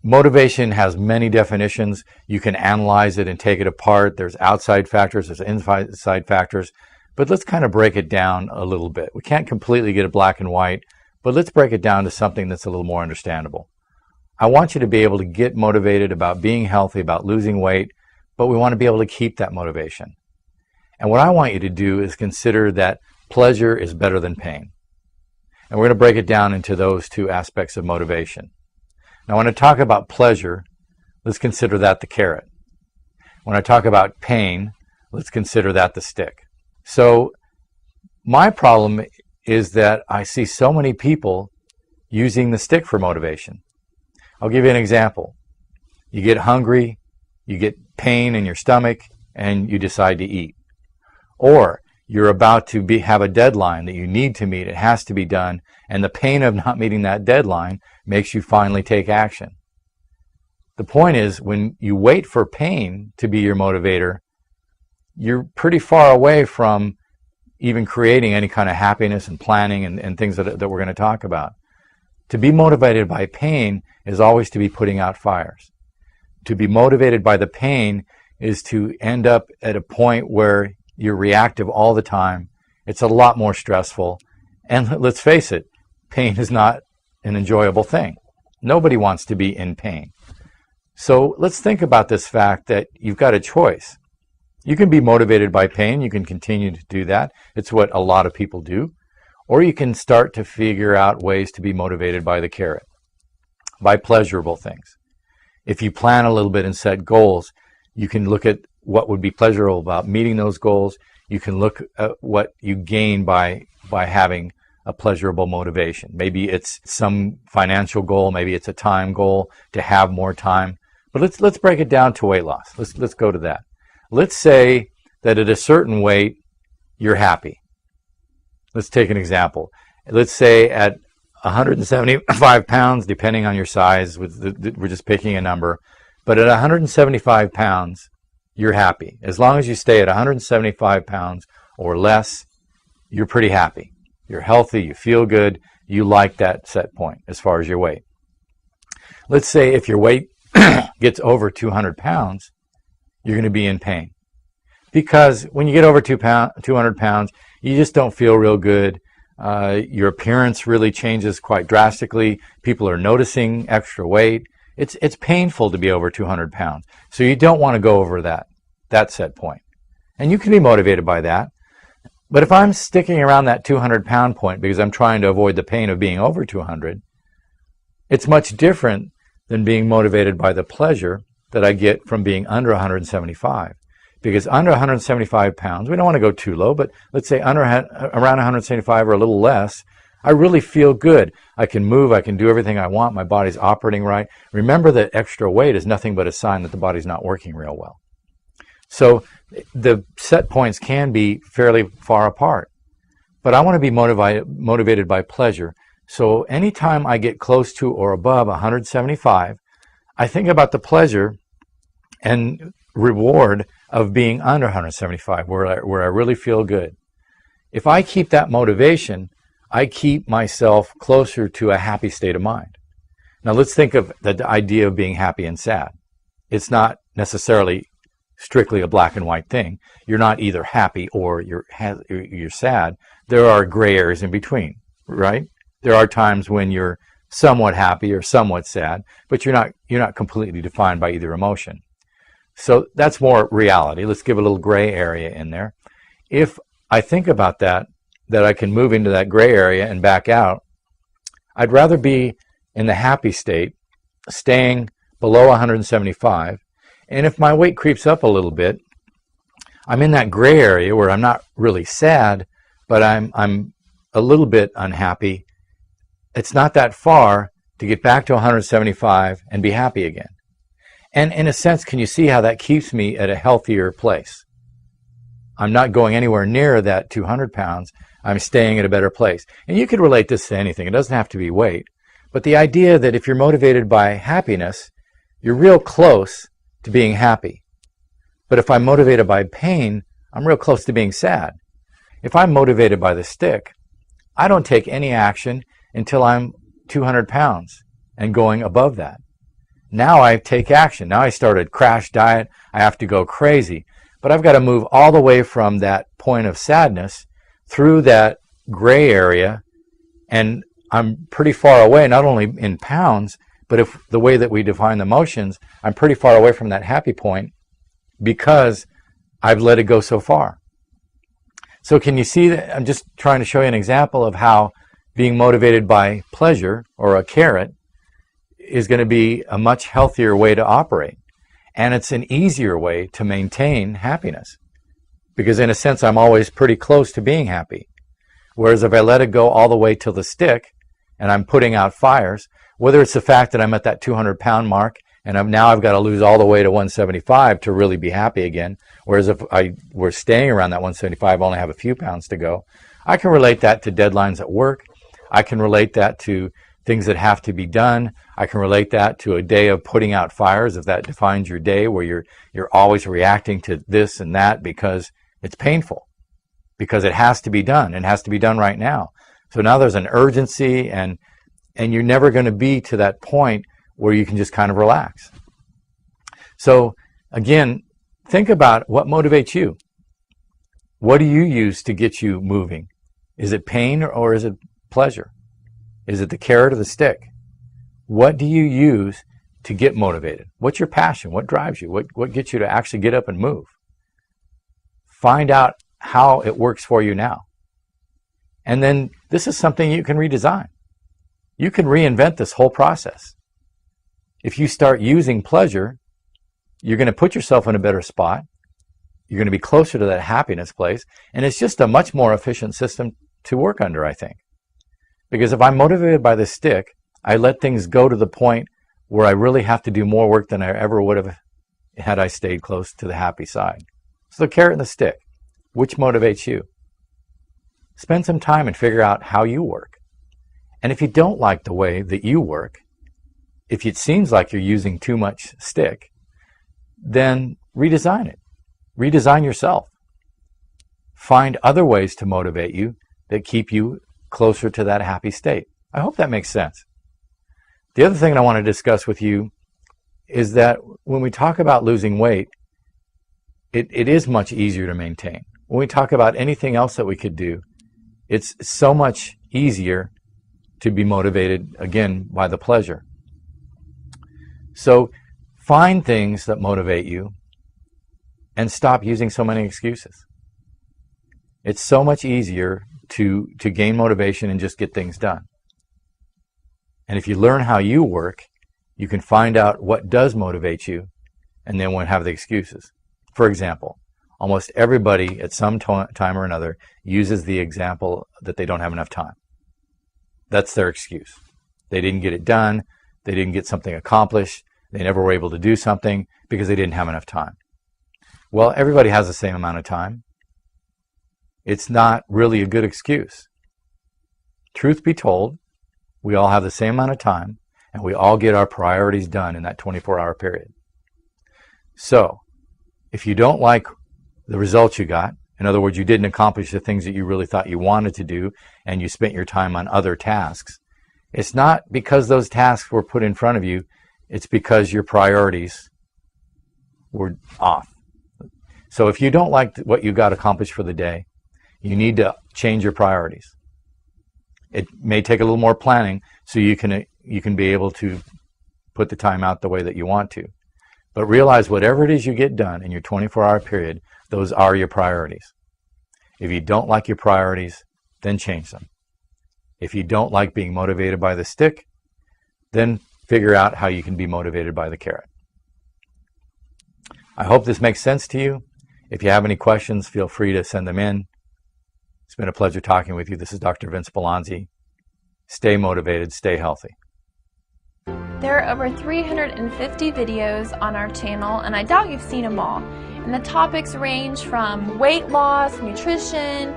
Motivation has many definitions. You can analyze it and take it apart. There's outside factors, there's inside factors. But let's kind of break it down a little bit. We can't completely get it black and white, but let's break it down to something that's a little more understandable. I want you to be able to get motivated about being healthy, about losing weight, but we want to be able to keep that motivation. And what I want you to do is consider that pleasure is better than pain. And we're going to break it down into those two aspects of motivation. Now, when I talk about pleasure, let's consider that the carrot. When I talk about pain, let's consider that the stick. So my problem is that I see so many people using the stick for motivation. I'll give you an example. You get hungry, you get pain in your stomach, and you decide to eat. Or you're about to have a deadline that you need to meet, it has to be done, and the pain of not meeting that deadline makes you finally take action. The point is, when you wait for pain to be your motivator, you're pretty far away from even creating any kind of happiness and planning and things that we're going to talk about. To be motivated by pain is always to be putting out fires. To be motivated by the pain is to end up at a point where you're reactive all the time. It's a lot more stressful. And let's face it, pain is not an enjoyable thing. Nobody wants to be in pain. So let's think about this fact that you've got a choice. You can be motivated by pain. You can continue to do that. It's what a lot of people do. Or you can start to figure out ways to be motivated by the carrot, by pleasurable things. If you plan a little bit and set goals, you can look at what would be pleasurable about meeting those goals. You can look at what you gain by having a pleasurable motivation. Maybe it's some financial goal, maybe it's a time goal to have more time. But let's break it down to weight loss. Let's go to that. Let's say that at a certain weight, you're happy. Let's take an example. Let's say at 175 pounds, depending on your size, we're just picking a number, but at 175 pounds, you're happy. As long as you stay at 175 pounds or less, you're pretty happy. You're healthy, you feel good, you like that set point as far as your weight. Let's say if your weight gets over 200 pounds, you're going to be in pain. Because when you get over 200 pounds, you just don't feel real good. Your appearance really changes quite drastically. People are noticing extra weight. It's painful to be over 200 pounds. So you don't want to go over that set point. And you can be motivated by that. But if I'm sticking around that 200-pound point because I'm trying to avoid the pain of being over 200, it's much different than being motivated by the pleasure that I get from being under 175. Because under 175 pounds, we don't want to go too low, but let's say around 175 or a little less, I really feel good. I can move, I can do everything I want, my body's operating right. Remember that extra weight is nothing but a sign that the body's not working real well. So the set points can be fairly far apart. But I want to be motivated by pleasure. So anytime I get close to or above 175, I think about the pleasure and reward of being under 175, where I really feel good. If I keep that motivation, I keep myself closer to a happy state of mind. Now let's think of the idea of being happy and sad. It's not necessarily strictly a black and white thing. You're not either happy or you're sad. There are gray areas in between, right? There are times when you're somewhat happy or somewhat sad, but you're not completely defined by either emotion. So that's more reality. Let's give a little gray area in there. If I think about that I can move into that gray area and back out, I'd rather be in the happy state, staying below 175. And if my weight creeps up a little bit, I'm in that gray area where I'm not really sad, but I'm a little bit unhappy. It's not that far to get back to 175 and be happy again. And in a sense, can you see how that keeps me at a healthier place? I'm not going anywhere near that 200 pounds. I'm staying at a better place. And you could relate this to anything. It doesn't have to be weight. But the idea that if you're motivated by happiness, you're real close to being happy. But if I'm motivated by pain, I'm real close to being sad. If I'm motivated by the stick, I don't take any action until I'm 200 pounds and going above that. Now I take action. Now I start a crash diet. I have to go crazy. But I've got to move all the way from that point of sadness through that gray area, and I'm pretty far away, not only in pounds, but if the way that we define the emotions, I'm pretty far away from that happy point because I've let it go so far. So can you see that? I'm just trying to show you an example of how being motivated by pleasure, or a carrot, is going to be a much healthier way to operate. And it's an easier way to maintain happiness. Because in a sense, I'm always pretty close to being happy. Whereas if I let it go all the way to the stick, and I'm putting out fires, whether it's the fact that I'm at that 200-pound mark, and I've got to lose all the way to 175 to really be happy again, whereas if I were staying around that 175, I only have a few pounds to go, I can relate that to deadlines at work. I can relate that to things that have to be done. I can relate that to a day of putting out fires, if that defines your day, where you're always reacting to this and that because it's painful, because it has to be done, and it has to be done right now. So now there's an urgency, and you're never going to be to that point where you can just kind of relax. So again, think about what motivates you. What do you use to get you moving? Is it pain or is it pleasure? Is it the carrot or the stick? What do you use to get motivated? What's your passion? What drives you? What gets you to actually get up and move? Find out how it works for you now. And then this is something you can redesign. You can reinvent this whole process. If you start using pleasure, you're going to put yourself in a better spot. You're going to be closer to that happiness place. And it's just a much more efficient system to work under, I think. Because if I'm motivated by the stick, I let things go to the point where I really have to do more work than I ever would have had I stayed close to the happy side. So the carrot and the stick, which motivates you? Spend some time and figure out how you work. And if you don't like the way that you work, if it seems like you're using too much stick, then redesign it. Redesign yourself. Find other ways to motivate you that keep you closer to that happy state. I hope that makes sense. The other thing I want to discuss with you is that when we talk about losing weight, it is much easier to maintain. When we talk about anything else that we could do, it's so much easier to be motivated, again, by the pleasure. So find things that motivate you and stop using so many excuses. It's so much easier to gain motivation and just get things done. And if you learn how you work, you can find out what does motivate you and then won't have the excuses. For example, almost everybody at some time or another uses the example that they don't have enough time. That's their excuse. They didn't get it done. They didn't get something accomplished. They never were able to do something because they didn't have enough time. Well, everybody has the same amount of time. It's not really a good excuse. Truth be told, we all have the same amount of time, and we all get our priorities done in that 24-hour period. So, if you don't like the results you got, in other words, you didn't accomplish the things that you really thought you wanted to do, and you spent your time on other tasks, it's not because those tasks were put in front of you, it's because your priorities were off. So if you don't like what you got accomplished for the day, you need to change your priorities. It may take a little more planning so you can be able to put the time out the way that you want to. But realize whatever it is you get done in your 24-hour period, those are your priorities. If you don't like your priorities, then change them. If you don't like being motivated by the stick, then figure out how you can be motivated by the carrot. I hope this makes sense to you. If you have any questions, feel free to send them in. It's been a pleasure talking with you. This is Dr. Vince Belanzi. Stay motivated, stay healthy. There are over 350 videos on our channel, and I doubt you've seen them all. And the topics range from weight loss, nutrition,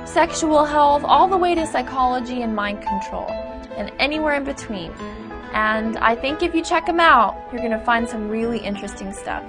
sexual health, all the way to psychology and mind control, and anywhere in between. And I think if you check them out, you're going to find some really interesting stuff.